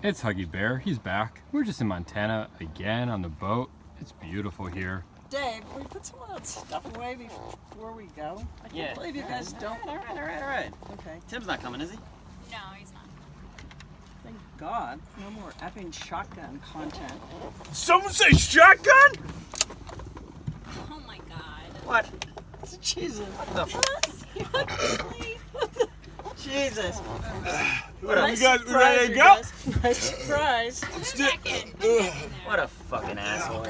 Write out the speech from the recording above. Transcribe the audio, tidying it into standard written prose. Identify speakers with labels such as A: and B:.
A: It's Huggy Bear. He's back. We're just in Montana again on the boat. It's beautiful here.
B: Dave, will you put some of that stuff away before we go? I can't
C: Yeah.
B: believe you guys don't.
C: All right.
B: Okay.
C: Tim's not coming, is he?
D: No, he's not.
B: Thank God. No more effing shotgun content.
E: Someone say shotgun?
D: Oh my god.
C: What?
B: Jesus.
C: What the
D: Seriously?
B: Jesus.
E: What up,
B: Nice
E: you guys
B: surprise,
E: ready to
B: you
E: go?
B: guys. Nice surprise.
D: Put him back in. Put him back in there.
C: What a fucking asshole.